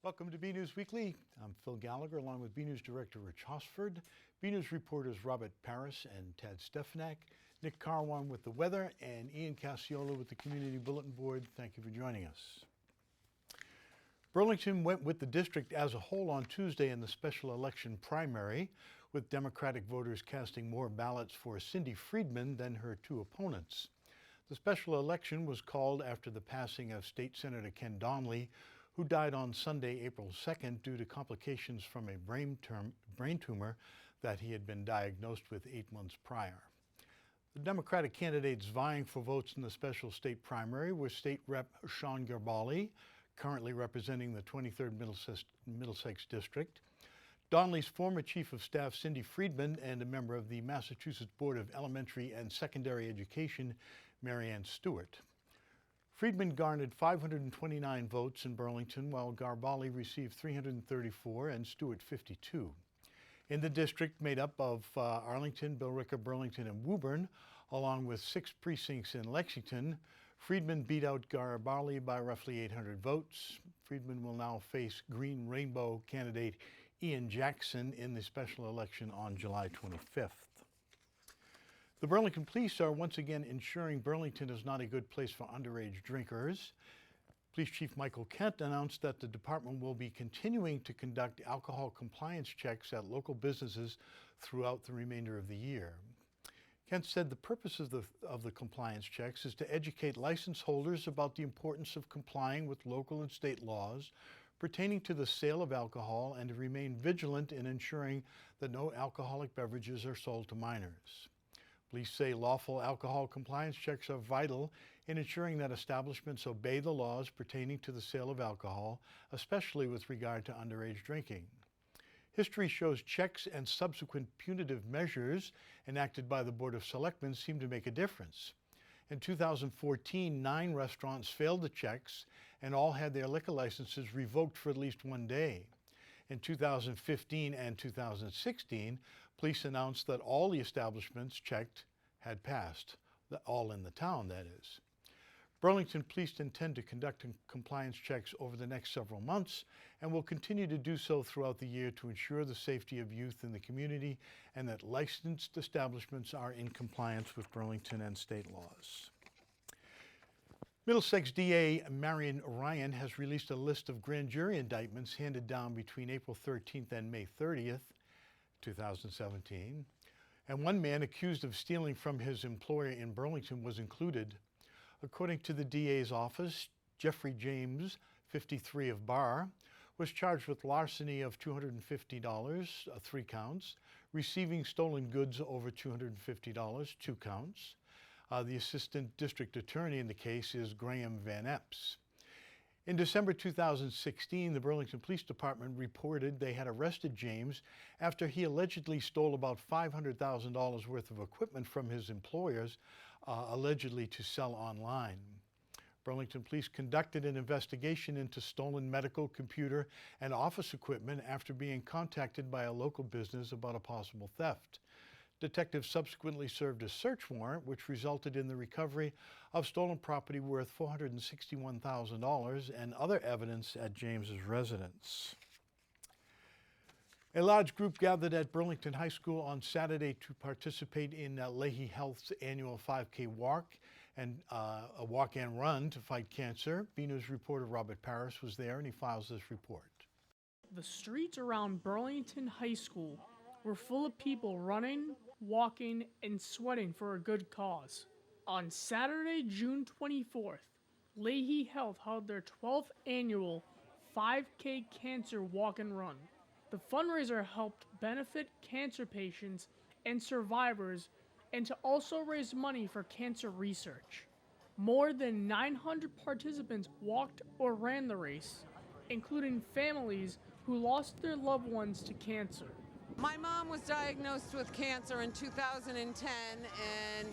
Welcome to BNEWS Weekly. I'm Phil Gallagher along with BNEWS Director Rich Hosford, BNEWS reporters Robert Paris and Tad Stefanak, Nick Carwan with the weather, and Ian Casciola with the Community Bulletin Board. Thank you for joining us. Burlington went with the district as a whole on Tuesday in the special election primary, with Democratic voters casting more ballots for Cindy Friedman than her two opponents. The special election was called after the passing of State Senator Ken Donnelly, who died on Sunday, April 2nd, due to complications from a brain tumor that he had been diagnosed with 8 months prior. The Democratic candidates vying for votes in the special state primary were State Rep. Sean Garbali, currently representing the 23rd Middlesex District, Donnelly's former Chief of Staff Cindy Friedman, and a member of the Massachusetts Board of Elementary and Secondary Education, Marianne Stewart. Friedman garnered 529 votes in Burlington, while Garbali received 334 and Stewart 52. In the district made up of Arlington, Billerica, Burlington, and Woburn, along with 6 precincts in Lexington, Friedman beat out Garbali by roughly 800 votes. Friedman will now face Green Rainbow candidate Ian Jackson in the special election on July 25th. The Burlington Police are once again ensuring Burlington is not a good place for underage drinkers. Police Chief Michael Kent announced that the department will be continuing to conduct alcohol compliance checks at local businesses throughout the remainder of the year. Kent said the purpose of the compliance checks is to educate license holders about the importance of complying with local and state laws pertaining to the sale of alcohol and to remain vigilant in ensuring that no alcoholic beverages are sold to minors. Police say lawful alcohol compliance checks are vital in ensuring that establishments obey the laws pertaining to the sale of alcohol, especially with regard to underage drinking. History shows checks and subsequent punitive measures enacted by the Board of Selectmen seem to make a difference. In 2014, 9 restaurants failed the checks and all had their liquor licenses revoked for at least 1 day. In 2015 and 2016, police announced that all the establishments checked had passed, all in the town, that is. Burlington Police intend to conduct compliance checks over the next several months and will continue to do so throughout the year to ensure the safety of youth in the community and that licensed establishments are in compliance with Burlington and state laws. Middlesex DA Marion Ryan has released a list of grand jury indictments handed down between April 13th and May 30th, 2017, and one man accused of stealing from his employer in Burlington was included. According to the DA's office, Jeffrey James, 53 of Barr, was charged with larceny of $250, 3 counts, receiving stolen goods over $250, 2 counts. The assistant district attorney in the case is Graham Van Epps. In December 2016, the Burlington Police Department reported they had arrested James after he allegedly stole about $500,000 worth of equipment from his employers, allegedly to sell online. Burlington Police conducted an investigation into stolen medical, computer, and office equipment after being contacted by a local business about a possible theft. Detectives subsequently served a search warrant, which resulted in the recovery of stolen property worth $461,000 and other evidence at James's residence. A large group gathered at Burlington High School on Saturday to participate in Lahey Health's annual 5K walk and a walk and run to fight cancer. BNEWS reporter Robert Paris was there and he files this report. The streets around Burlington High School were full of people running, walking, and sweating for a good cause. On Saturday, June 24th, Lahey Health held their 12th annual 5K Cancer Walk and Run. The fundraiser helped benefit cancer patients and survivors and to also raise money for cancer research. More than 900 participants walked or ran the race, including families who lost their loved ones to cancer. My mom was diagnosed with cancer in 2010, and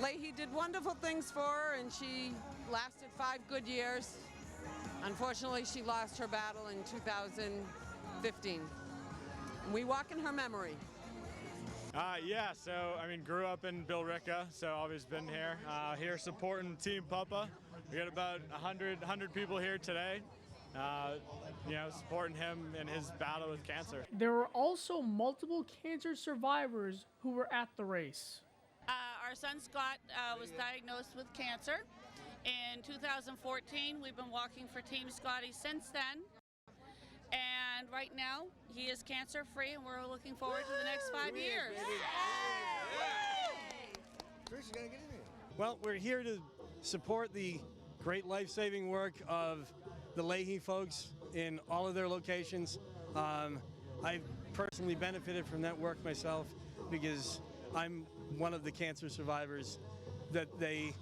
Lahey did wonderful things for her, and she lasted 5 good years. Unfortunately, she lost her battle in 2015. We walk in her memory. Yeah, so grew up in Billerica, so always been here. Here supporting Team Papa. We got about 100 people here today. supporting him in his battle with cancer. There were also multiple cancer survivors who were at the race. Our son Scott was diagnosed with cancer in 2014. We've been walking for Team Scotty since then. And right now, he is cancer-free, and we're looking forward to the next 5 years. Well, we're here to support the great life-saving work of the Lahey folks in all of their locations. I've personally benefited from that work myself because I'm one of the cancer survivors that they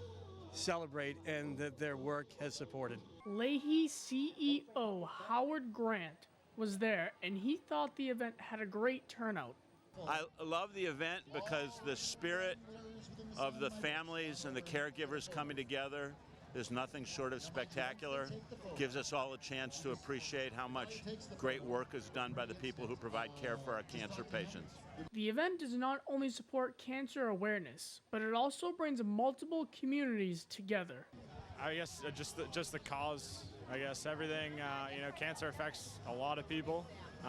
celebrate and that their work has supported. Lahey CEO Howard Grant was there, and he thought the event had a great turnout. I love the event because the spirit of the families and the caregivers coming together is nothing short of spectacular. Gives us all a chance to appreciate how much great work is done by the people who provide care for our cancer patients. The event does not only support cancer awareness, but it also brings multiple communities together. I guess just the cause. I guess everything. Cancer affects a lot of people.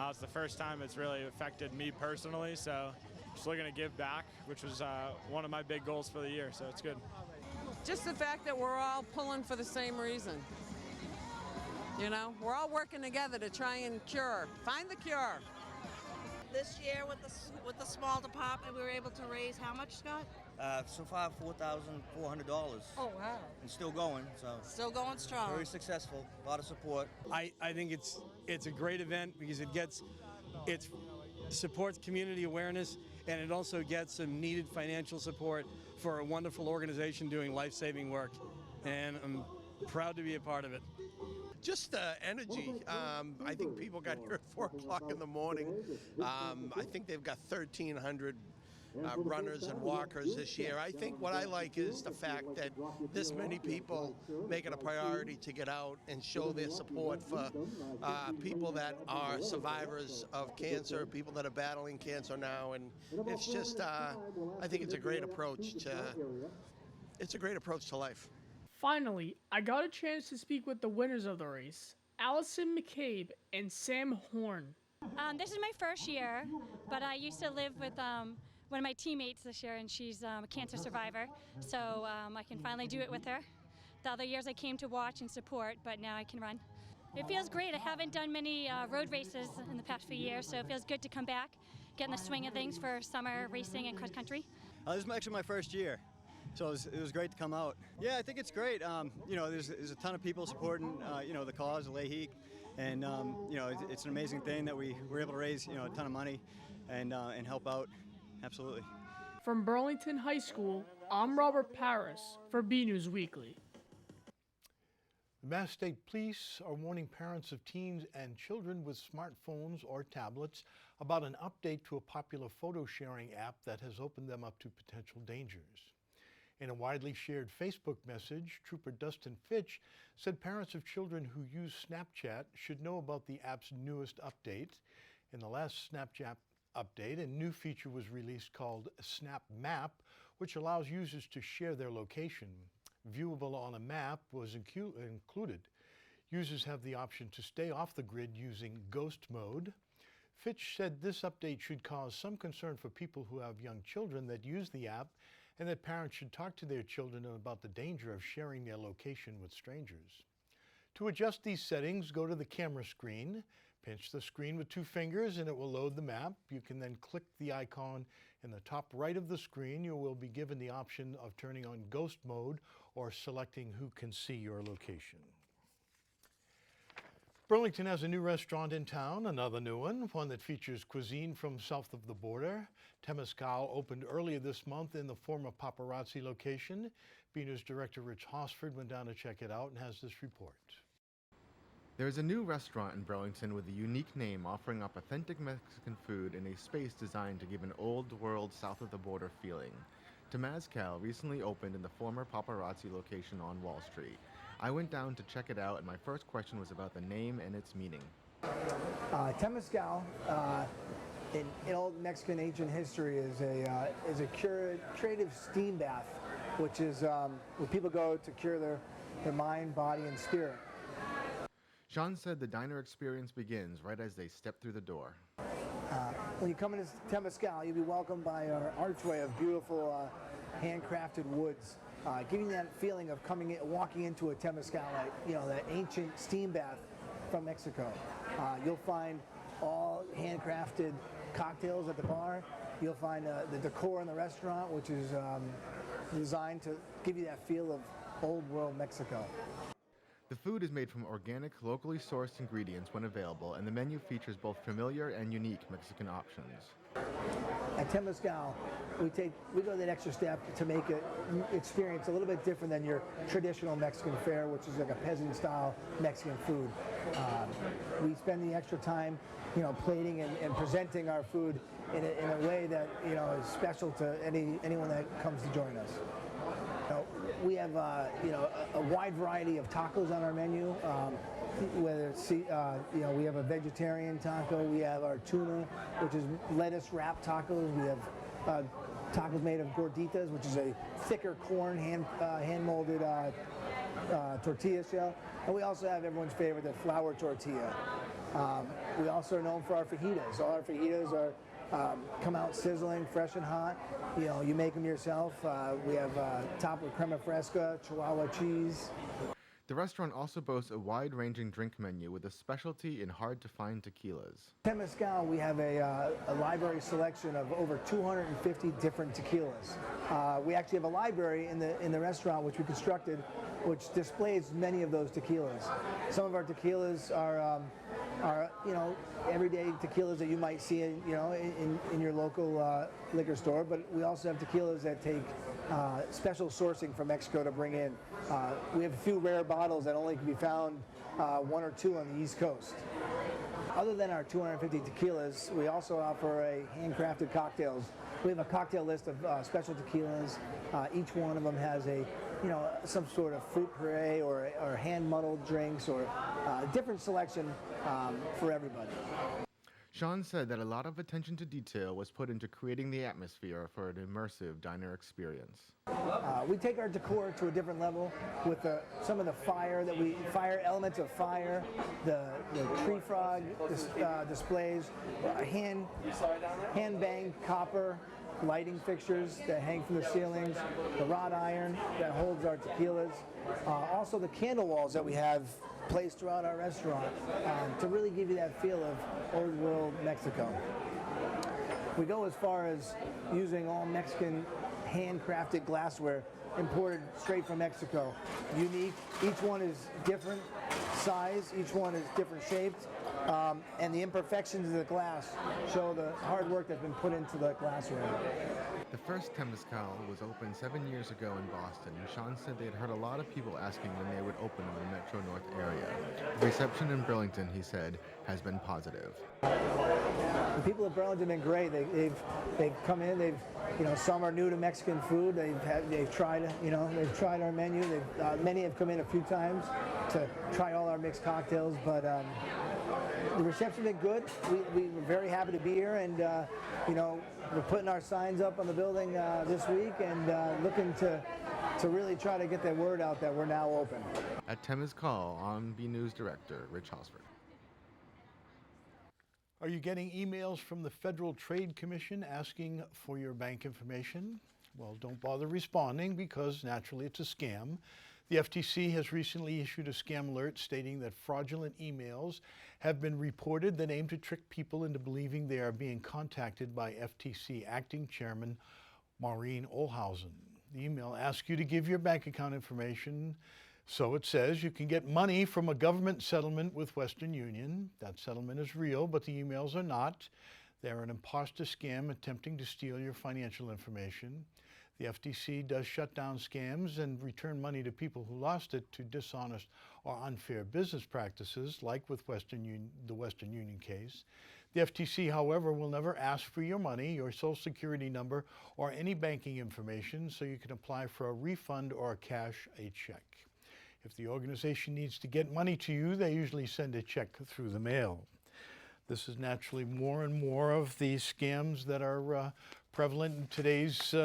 It's the first time it's really affected me personally, so just looking to give back, which was one of my big goals for the year. So it's good. Just the fact that we're all pulling for the same reason. We're all working together to try and find the cure. This year with the small department, we were able to raise how much, Scott? So far, $4,400. Oh, wow. And still going, so. Still going strong. Very successful, a lot of support. I think it's a great event because it supports community awareness, and it also gets some needed financial support for a wonderful organization doing life-saving work, and I'm proud to be a part of it. Just energy. I think people got here at 4 o'clock in the morning. I think they've got 1,300 runners and walkers this year. I think what I like is the fact that this many people make it a priority to get out and show their support for people that are survivors of cancer, people that are battling cancer now, and it's just, I think it's a great approach to life. Finally, I got a chance to speak with the winners of the race, Allison McCabe and Sam Horn. This is my first year, but I used to live with one of my teammates this year, and she's a cancer survivor, so I can finally do it with her. The other years I came to watch and support, but now I can run. It feels great. I haven't done many road races in the past few years, so it feels good to come back, get in the swing of things for summer racing and cross country. This is actually my first year, so it was great to come out. Yeah, I think it's great. There's a ton of people supporting, the cause of Lahey, and it's an amazing thing that we were able to raise, a ton of money and help out. Absolutely. From Burlington High School, I'm Robert Paris for BNEWS Weekly. The Mass State Police are warning parents of teens and children with smartphones or tablets about an update to a popular photo sharing app that has opened them up to potential dangers. In a widely shared Facebook message, Trooper Dustin Fitch said parents of children who use Snapchat should know about the app's newest update. In the last Snapchat update, a new feature was released called Snap Map, which allows users to share their location. Viewable on a map was included. Users have the option to stay off the grid using ghost mode. Fitch said this update should cause some concern for people who have young children that use the app, and that parents should talk to their children about the danger of sharing their location with strangers. To adjust these settings, go to the camera screen, pinch the screen with 2 fingers, and it will load the map. You can then click the icon in the top right of the screen. You will be given the option of turning on ghost mode or selecting who can see your location. Burlington has a new restaurant in town, another new one that features cuisine from south of the border. Temazcal opened earlier this month in the former paparazzi location. BNEWS Director Rich Hosford went down to check it out and has this report. There's a new restaurant in Burlington with a unique name offering up authentic Mexican food in a space designed to give an old-world south-of-the-border feeling. Temazcal recently opened in the former paparazzi location on Wall Street. I went down to check it out, and my first question was about the name and its meaning. Temazcal, in old Mexican ancient history, is a curative steam bath, which is where people go to cure their mind, body, and spirit. Sean said the diner experience begins right as they step through the door. When you come into Temazcal, you'll be welcomed by our archway of beautiful handcrafted woods, giving that feeling of walking into a Temazcal, that ancient steam bath from Mexico. You'll find all handcrafted cocktails at the bar. You'll find the decor in the restaurant, which is designed to give you that feel of old world Mexico. The food is made from organic, locally sourced ingredients when available, and the menu features both familiar and unique Mexican options. At Temazcal, we go that extra step to make an experience a little bit different than your traditional Mexican fare, which is like a peasant-style Mexican food. We spend the extra time, plating and presenting our food in a way that is special to anyone that comes to join us. We have a wide variety of tacos on our menu. Whether it's we have a vegetarian taco, we have our tuna, which is lettuce wrapped tacos. We have tacos made of gorditas, which is a thicker corn hand molded tortilla shell, and we also have everyone's favorite, the flour tortilla. We also are known for our fajitas. All our fajitas are come out sizzling, fresh and hot. You make them yourself. We have topped with crema fresca, Chihuahua cheese. The restaurant also boasts a wide-ranging drink menu with a specialty in hard-to-find tequilas. Temazcal, we have a library selection of over 250 different tequilas. We actually have a library in the restaurant which we constructed, which displays many of those tequilas. Some of our tequilas are everyday tequilas that you might see in your local liquor store, but we also have tequilas that take special sourcing from Mexico to bring in. We have a few rare bottles that only can be found one or two on the East Coast. Other than our 250 tequilas, we also offer handcrafted cocktails. We have a cocktail list of special tequilas. Each one of them has some sort of fruit puree or hand muddled drinks or a different selection for everybody. Sean said that a lot of attention to detail was put into creating the atmosphere for an immersive diner experience. We take our decor to a different level with some of the fire elements of fire, the tree frog displays, hand banged copper lighting fixtures that hang from the ceilings, the wrought iron that holds our tequilas, also the candle walls that we have placed throughout our restaurant to really give you that feel of old world Mexico. We go as far as using all Mexican handcrafted glassware imported straight from Mexico. Unique, each one is different size, each one is different shaped, and the imperfections of the glass show the hard work that's been put into the glassware. The first Temazcal was opened 7 years ago in Boston, and Sean said they had heard a lot of people asking when they would open in the Metro North area. The reception in Burlington, he said, has been positive. The people of Burlington have been great. They've come in. Some are new to Mexican food. They've tried our menu. Many have come in a few times to try all our mixed cocktails, but the reception has been good. We were very happy to be here, and we're putting our signs up on the building this week and looking to really try to get the word out that we're now open. At Temazcal, I'm BNEWS Director Rich Hosford. Are you getting emails from the Federal Trade Commission asking for your bank information? Well, don't bother responding because naturally it's a scam. The FTC has recently issued a scam alert stating that fraudulent emails have been reported that aim to trick people into believing they are being contacted by FTC Acting Chairman Maureen Olhausen. The email asks you to give your bank account information. So it says you can get money from a government settlement with Western Union. That settlement is real, but the emails are not. They're an imposter scam attempting to steal your financial information. The FTC does shut down scams and return money to people who lost it to dishonest or unfair business practices, like with the Western Union case. The FTC, however, will never ask for your money, your Social Security number, or any banking information, so you can apply for a refund or cash a check. If the organization needs to get money to you, they usually send a check through the mail. This is naturally more and more of these scams that are prevalent in today's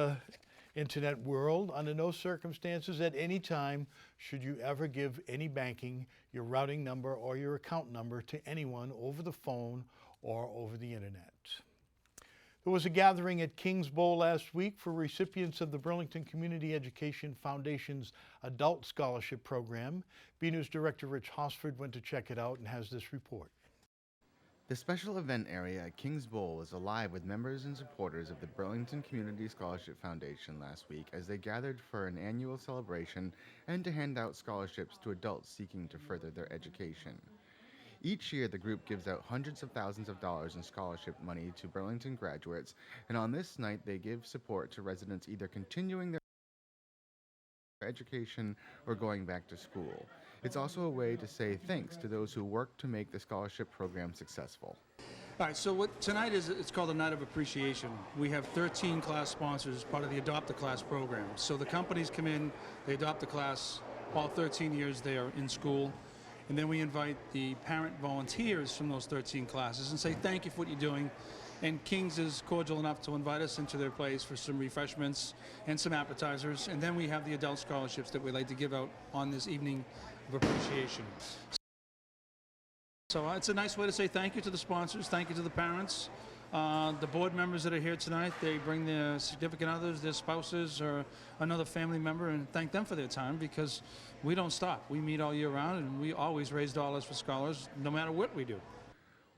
Internet world, under no circumstances at any time should you ever give any banking, your routing number, or your account number to anyone over the phone or over the internet. There was a gathering at Kings Bowl last week for recipients of the Burlington Community Education Foundation's Adult Scholarship Program. BNEWS Director Rich Hosford went to check it out and has this report. The special event area at Kings Bowl was alive with members and supporters of the Burlington Community Scholarship Foundation last week as they gathered for an annual celebration and to hand out scholarships to adults seeking to further their education. Each year, the group gives out hundreds of thousands of dollars in scholarship money to Burlington graduates, and on this night, they give support to residents either continuing their education or going back to school. It's also a way to say thanks to those who worked to make the scholarship program successful. All right, so what tonight is, it's called a Night of Appreciation. We have 13 class sponsors, part of the Adopt a Class program. So the companies come in, they adopt a class, all 13 years they are in school, and then we invite the parent volunteers from those 13 classes and say thank you for what you're doing. And Kings is cordial enough to invite us into their place for some refreshments and some appetizers. And then we have the adult scholarships that we like to give out on this evening of appreciation. So it's a nice way to say thank you to the sponsors, thank you to the parents. The board members that are here tonight, they bring their significant others, their spouses, or another family member and thank them for their time because we don't stop. We meet all year round and we always raise dollars for scholars no matter what we do.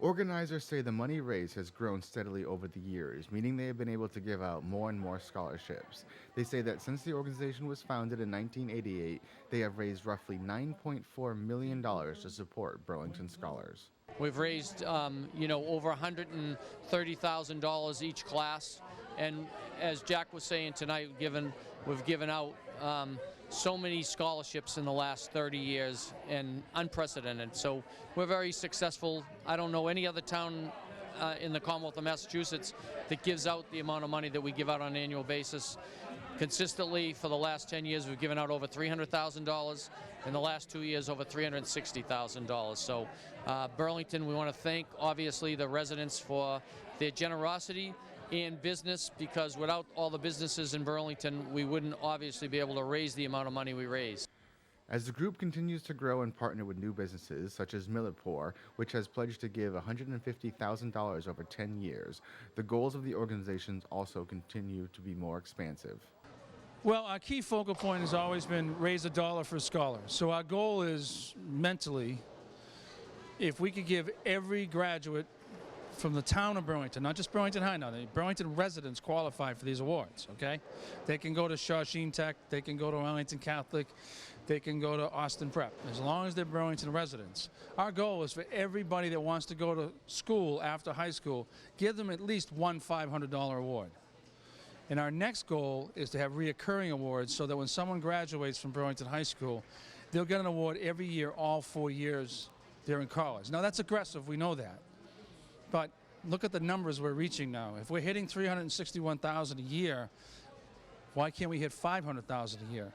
Organizers say the money raised has grown steadily over the years, meaning they have been able to give out more and more scholarships. They say that since the organization was founded in 1988, they have raised roughly $9.4 million to support Burlington scholars. We've raised, over $130,000 each class, and as Jack was saying tonight, we've given out so many scholarships in the last 30 years and unprecedented. So we're very successful. I don't know any other town in the Commonwealth of Massachusetts that gives out the amount of money that we give out on an annual basis. Consistently for the last 10 years we've given out over $300,000. In the last 2 years over $360,000. So Burlington, we want to thank obviously the residents for their generosity and business, because without all the businesses in Burlington, we wouldn't obviously be able to raise the amount of money we raise. As the group continues to grow and partner with new businesses, such as Millerpour, which has pledged to give $150,000 over 10 years, the goals of the organizations also continue to be more expansive. Well, our key focal point has always been raise a dollar for scholars. So our goal is mentally, if we could give every graduate from the town of Burlington, not just Burlington High now, the Burlington residents qualify for these awards, okay? They can go to Shawsheen Tech, they can go to Arlington Catholic, they can go to Austin Prep, as long as they're Burlington residents. Our goal is for everybody that wants to go to school after high school, give them at least one $500 award. And our next goal is to have reoccurring awards so that when someone graduates from Burlington High School, they'll get an award every year, all 4 years they're in college. Now that's aggressive, we know that. But look at the numbers we're reaching now. If we're hitting $361,000 a year, why can't we hit $500,000 a year?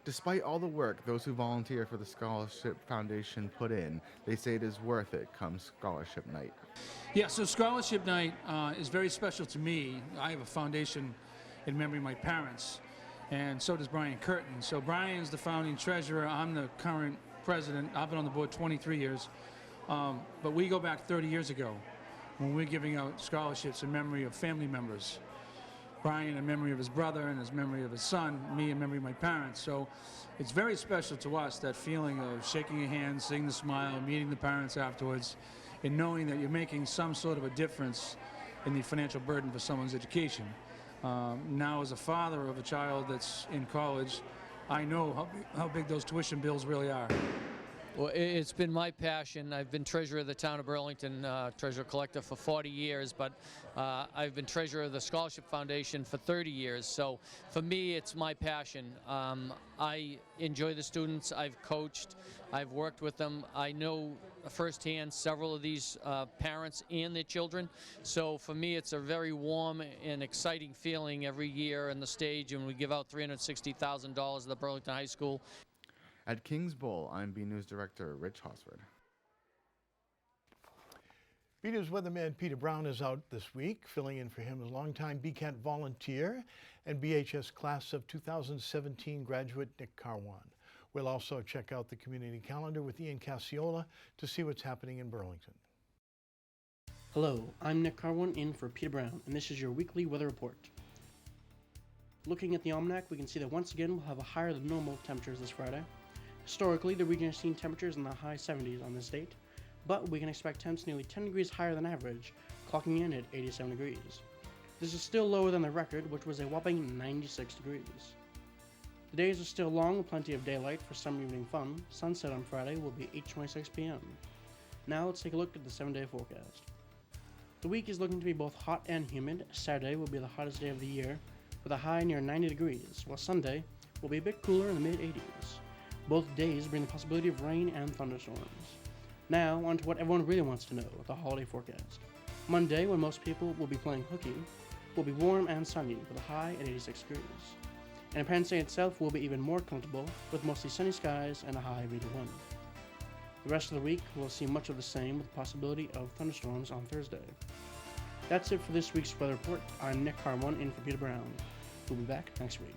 Despite all the work those who volunteer for the Scholarship Foundation put in, they say it is worth it come Scholarship Night. Yeah, so Scholarship Night is very special to me. I have a foundation in memory of my parents, and so does Brian Curtin. So Brian's the founding treasurer, I'm the current president. I've been on the board 23 years. But we go back 30 years ago when we're giving out scholarships in memory of family members. Brian in memory of his brother and his memory of his son, me in memory of my parents. So it's very special to us, that feeling of shaking your hand, seeing the smile, meeting the parents afterwards, and knowing that you're making some sort of a difference in the financial burden for someone's education. Now as a father of a child that's in college, I know how big those tuition bills really are. Well, it's been my passion. I've been treasurer of the town of Burlington, treasurer collector for 40 years, but I've been treasurer of the Scholarship Foundation for 30 years. So for me, it's my passion. I enjoy the students. I've coached. I've worked with them. I know firsthand several of these parents and their children. So for me, it's a very warm and exciting feeling every year on the stage, and we give out $360,000 at the Burlington High School. At Kings Bowl, I'm BNEWS Director Rich Hosford. BNEWS weatherman Peter Brown is out this week. Filling in for him is longtime BCAT volunteer and BHS class of 2017 graduate Nick Carwan. We'll also check out the community calendar with Ian Cassiola to see what's happening in Burlington. Hello, I'm Nick Carwan in for Peter Brown, and this is your weekly weather report. Looking at the almanac, we can see that once again we'll have a higher than normal temperatures this Friday. Historically, the region has seen temperatures in the high 70s on this date, but we can expect temps nearly 10 degrees higher than average, clocking in at 87 degrees. This is still lower than the record, which was a whopping 96 degrees. The days are still long with plenty of daylight for summer evening fun. Sunset on Friday will be 8:26 p.m. Now let's take a look at the 7-day forecast. The week is looking to be both hot and humid. Saturday will be the hottest day of the year, with a high near 90 degrees, while Sunday will be a bit cooler in the mid-80s. Both days bring the possibility of rain and thunderstorms. Now, on to what everyone really wants to know, the holiday forecast. Monday, when most people will be playing hooky, will be warm and sunny with a high at 86 degrees. And Independence Day itself will be even more comfortable with mostly sunny skies and a high of 81. The rest of the week will see much of the same with the possibility of thunderstorms on Thursday. That's it for this week's weather report. I'm Nick Carwan in for Peter Brown. We'll be back next week.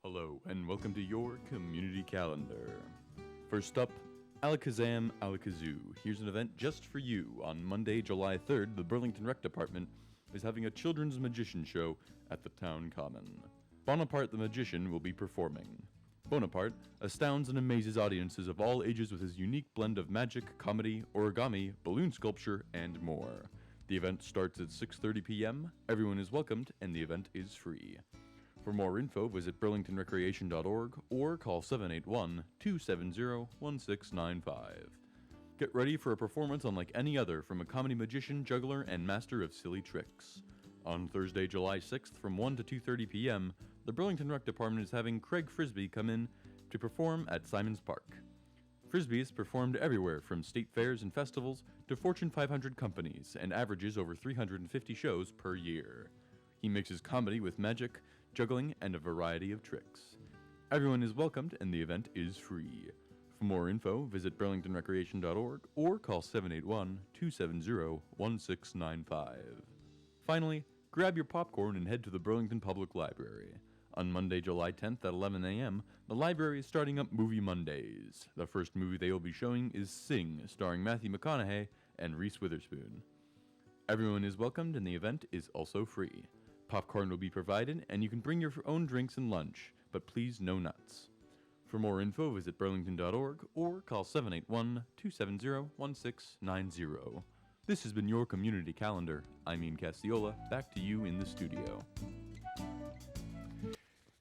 Hello, and welcome to your community calendar. First up, Alakazam Alakazoo. Here's an event just for you. On Monday, July 3rd, the Burlington Rec Department is having a children's magician show at the Town Common. Bonaparte the Magician will be performing. Bonaparte astounds and amazes audiences of all ages with his unique blend of magic, comedy, origami, balloon sculpture, and more. The event starts at 6:30 p.m. Everyone is welcomed, and the event is free. For more info, visit burlingtonrecreation.org or call 781-270-1695. Get ready for a performance unlike any other from a comedy magician, juggler, and master of silly tricks. On Thursday, July 6th from 1 to 2:30 p.m., the Burlington Rec Department is having Craig Frisbee come in to perform at Simons Park. Frisbee is performed everywhere from state fairs and festivals to Fortune 500 companies and averages over 350 shows per year. He mixes comedy with magic, juggling, and a variety of tricks. Everyone is welcomed and the event is free. For more info, visit burlingtonrecreation.org or call 781-270-1695. Finally, grab your popcorn and head to the Burlington Public Library. On Monday, July 10th at 11 a.m., the library is starting up Movie Mondays. The first movie they will be showing is Sing, starring Matthew McConaughey and Reese Witherspoon. Everyone is welcomed and the event is also free. Popcorn will be provided, and you can bring your own drinks and lunch, but please no nuts. For more info, visit burlington.org or call 781-270-1690. This has been your community calendar. I'm Ian Cassiola. Back to you in the studio.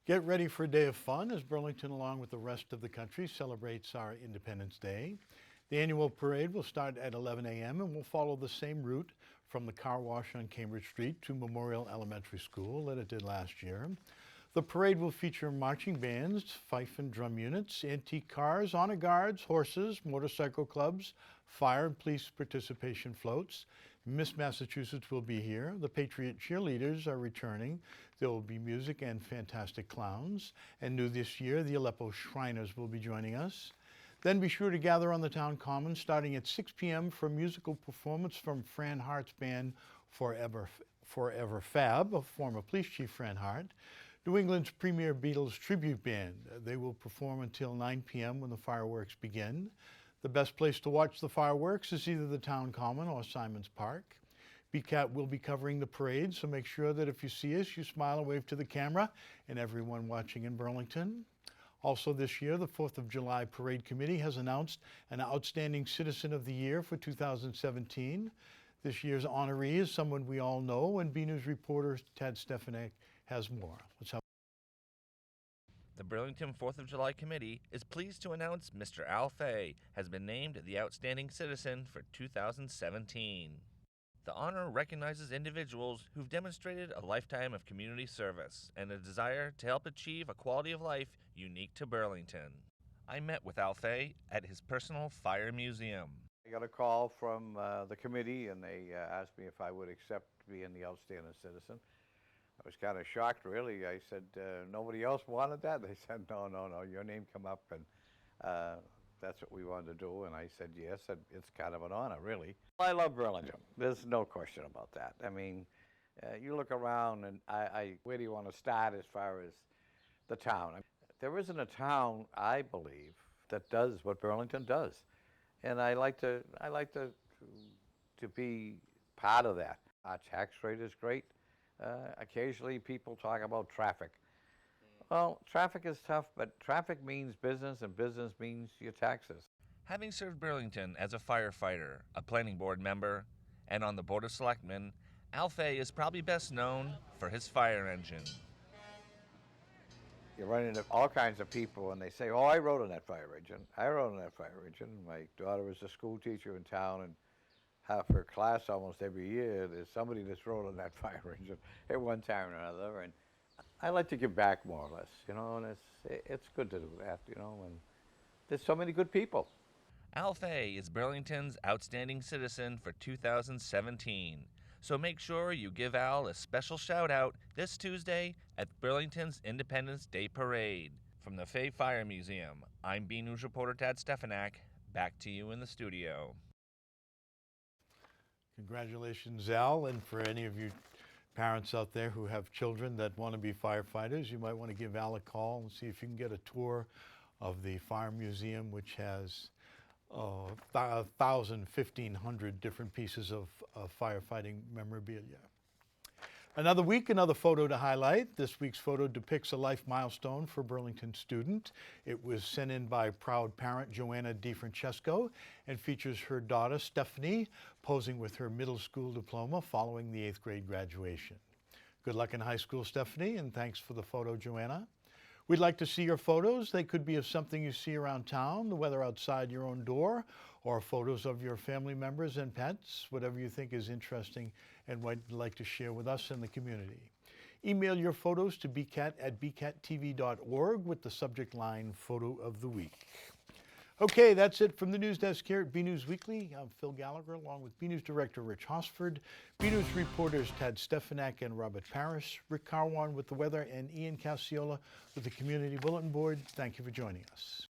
Get ready for a day of fun as Burlington, along with the rest of the country, celebrates our Independence Day. The annual parade will start at 11 a.m. and will follow the same route from the car wash on Cambridge Street to Memorial Elementary School that it did last year. The parade will feature marching bands, fife and drum units, antique cars, honor guards, horses, motorcycle clubs, fire and police participation floats. Miss Massachusetts will be here. The Patriot cheerleaders are returning. There will be music and fantastic clowns. And new this year, the Aleppo Shriners will be joining us. Then be sure to gather on the Town Common starting at 6 p.m. for a musical performance from Fran Hart's band Forever Fab, a former police chief Fran Hart, New England's premier Beatles tribute band. They will perform until 9 p.m. when the fireworks begin. The best place to watch the fireworks is either the Town Common or Simons Park. BCAT will be covering the parade, so make sure that if you see us, you smile and wave to the camera and everyone watching in Burlington. Also this year, the 4th of July Parade Committee has announced an Outstanding Citizen of the Year for 2017. This year's honoree is someone we all know, and BNews reporter Tad Stefanik has more. Let's have. The Burlington 4th of July Committee is pleased to announce Mr. Al Fay has been named the Outstanding Citizen for 2017. The honor recognizes individuals who've demonstrated a lifetime of community service and a desire to help achieve a quality of life unique to Burlington. I met with Al Fay at his personal fire museum. I got a call from the committee and they asked me if I would accept being the Outstanding Citizen. I was kind of shocked, really. I said, nobody else wanted that? They said, no, your name come up, and that's what we wanted to do. And I said, yes, and it's kind of an honor, really. I love Burlington. There's no question about that. I mean, you look around, and where do you want to start as far as the town? There isn't a town, I believe, that does what Burlington does. And I like to be part of that. Our tax rate is great. Occasionally people talk about traffic. Well, traffic is tough, but traffic means business, and business means your taxes. Having served Burlington as a firefighter, a planning board member, and on the Board of Selectmen, Alfay is probably best known for his fire engine. You run into all kinds of people, and they say, oh, I rode on that fire engine. I rode on that fire engine. My daughter was a school teacher in town, and half her class almost every year, there's somebody that's rode on that fire engine at one time or another. And I like to give back more or less, you know, and it's good to do that, you know, and there's so many good people. Alfay is Burlington's Outstanding Citizen for 2017. So make sure you give Al a special shout out this Tuesday at Burlington's Independence Day Parade. From the Fay Fire Museum, I'm BNEWS reporter Tad Stefanak. Back to you in the studio. Congratulations, Al, and for any of you parents out there who have children that want to be firefighters, you might want to give Al a call and see if you can get a tour of the Fire Museum, which has 1,000, 1,500 different pieces of firefighting memorabilia. Another week, another photo to highlight. This week's photo depicts a life milestone for a Burlington student. It was sent in by proud parent Joanna DiFrancesco and features her daughter Stephanie posing with her middle school diploma following the 8th grade graduation. Good luck in high school, Stephanie, and thanks for the photo, Joanna. We'd like to see your photos. They could be of something you see around town, the weather outside your own door, or photos of your family members and pets, whatever you think is interesting and would like to share with us in the community. Email your photos to bcat@bcattv.org with the subject line Photo of the Week. Okay, that's it from the news desk here at BNEWS Weekly. I'm Phil Gallagher, along with BNEWS Director Rich Hosford, BNEWS reporters Tad Stefanak and Robert Parrish, Rick Carwan with the weather, and Ian Casiola with the Community Bulletin Board. Thank you for joining us.